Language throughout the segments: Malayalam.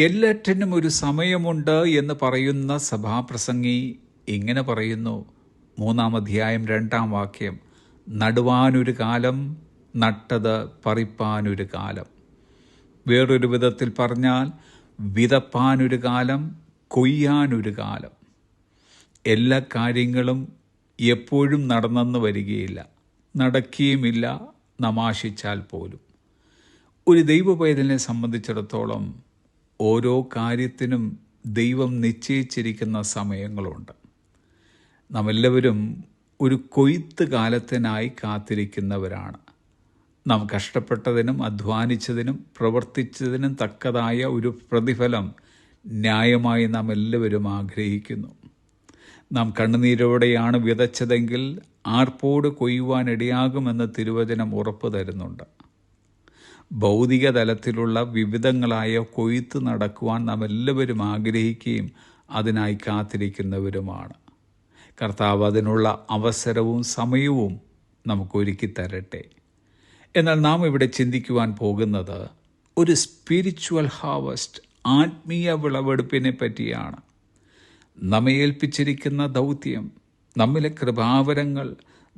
എല്ലാറ്റിനും ഒരു സമയമുണ്ട് എന്ന് പറയുന്ന സഭാപ്രസംഗി ഇങ്ങനെ പറയുന്നു. 3-ാം അധ്യായം 2-ാം വാക്യം, നടുവാനൊരു കാലം, നട്ടത് പറിപ്പാനൊരു കാലം. വേറൊരു വിധത്തിൽ പറഞ്ഞാൽ, വിതപ്പാനൊരു കാലം, കൊയ്യാനൊരു കാലം. എല്ലാ കാര്യങ്ങളും എപ്പോഴും നടന്നെന്ന് വരികയില്ല, നടക്കുകയുമില്ല, നമാശിച്ചാൽ പോലും. ഒരു ദൈവപൈതലിനെ സംബന്ധിച്ചിടത്തോളം ഓരോ കാര്യത്തിനും ദൈവം നിശ്ചയിച്ചിരിക്കുന്ന സമയങ്ങളുണ്ട്. നാം എല്ലാവരും ഒരു കൊയ്ത്ത് കാലത്തിനായി കാത്തിരിക്കുന്നവരാണ്. നാം കഷ്ടപ്പെട്ടതിനും അധ്വാനിച്ചതിനും പ്രവർത്തിച്ചതിനും തക്കതായ ഒരു പ്രതിഫലം ന്യായമായി നാം എല്ലാവരും ആഗ്രഹിക്കുന്നു. നാം കണ്ണുനീരോടെയാണ് വിതച്ചതെങ്കിൽ ആർപ്പോട് കൊയ്യുവാനിടയാകുമെന്ന് തിരുവചനം ഉറപ്പ് തരുന്നുണ്ട്. ഭൗതിക തലത്തിലുള്ള വിവിധങ്ങളായ കൊയ്ത്ത് നടക്കുവാൻ നാം എല്ലാവരും ആഗ്രഹിക്കുകയും അതിനായി കാത്തിരിക്കുന്നവരുമാണ്. കർത്താവ് അതിനുള്ള അവസരവും സമയവും നമുക്കൊരുക്കി തരട്ടെ. എന്നാൽ നാം ഇവിടെ ചിന്തിക്കുവാൻ പോകുന്നത് ഒരു സ്പിരിച്വൽ ഹാർവസ്റ്റ്, ആത്മീയ വിളവെടുപ്പിനെ പറ്റിയാണ്. നമ്മെ ഏൽപ്പിച്ചിരിക്കുന്ന ദൗത്യം, നമ്മിലെ കൃപാവരങ്ങൾ,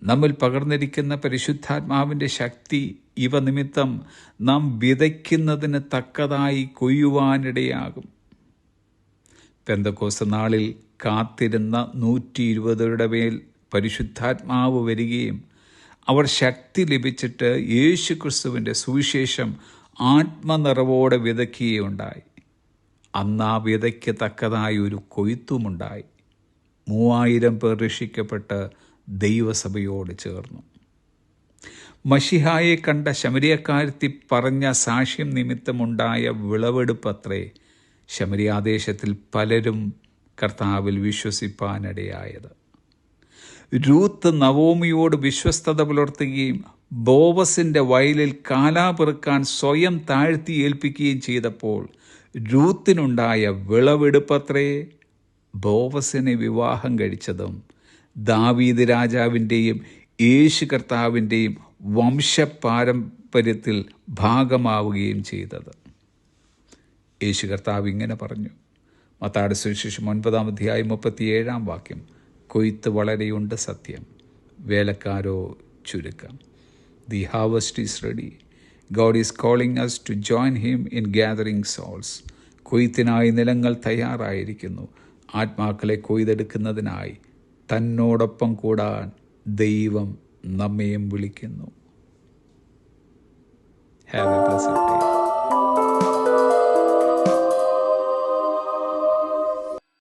നമ്മിൽ പകർന്നിരിക്കുന്ന പരിശുദ്ധാത്മാവിൻ്റെ ശക്തി, ഇവ നിമിത്തം നാം വിതയ്ക്കുന്നതിന് തക്കതായി കൊയ്യുവാനിടയാകും. പെന്തക്കോസ്ത് നാളിൽ കാത്തിരുന്ന 120 മേൽ പരിശുദ്ധാത്മാവ് വരികയും അവർ ശക്തി ലഭിച്ചിട്ട് യേശുക്രിസ്തുവിൻ്റെ സുവിശേഷം ആത്മനിറവോടെ വിതയ്ക്കുകയുണ്ടായി. അന്ന് ആ വിതയ്ക്ക് തക്കതായ ഒരു കൊയ്ത്തുമുണ്ടായി. 3000 പേർ രക്ഷിക്കപ്പെട്ട് ദൈവസഭയോട് ചേർന്നു. മശിഹായെ കണ്ട ശമരിയക്കാരത്തി പറഞ്ഞ സാക്ഷ്യം നിമിത്തമുണ്ടായ വിളവെടുപ്പത്രേ ശമരിയാദേശത്തിൽ പലരും കർത്താവിൽ വിശ്വസിപ്പാനിടയായത്. രൂത്ത് നവോമിയോട് വിശ്വസ്തത പുലർത്തുകയും ബോവസിൻ്റെ വയലിൽ കാലാപെറുക്കാൻ സ്വയം താഴ്ത്തി ഏൽപ്പിക്കുകയും ചെയ്തപ്പോൾ രൂത്തിനുണ്ടായ വിളവെടുപ്പത്രേ ബോവസിനെ വിവാഹം കഴിച്ചതും ദാവീദ് രാജാവിൻ്റെയും യേശു കർത്താവിൻ്റെയും വംശപാരമ്പര്യത്തിൽ ഭാഗമാവുകയും ചെയ്തത്. യേശു കർത്താവ് ഇങ്ങനെ പറഞ്ഞു. മത്തായിയുടെ സുവിശേഷം 9-ാം അധ്യായം 37-ാം വാക്യം, കൊയ്ത്ത് വളരെയുണ്ട് സത്യം, വേലക്കാരോ ചുരുക്കം. The harvest is ready. God is calling us to join him in gathering souls. കൊയ്ത്തിനായി നിലങ്ങൾ തയ്യാറായിരിക്കുന്നു. ആത്മാക്കളെ കൊയ്തെടുക്കുന്നതിനായി തന്നോടൊപ്പം കൂടാൻ ദൈവം നമ്മയും വിളിക്കുന്നു. Have a blessed day.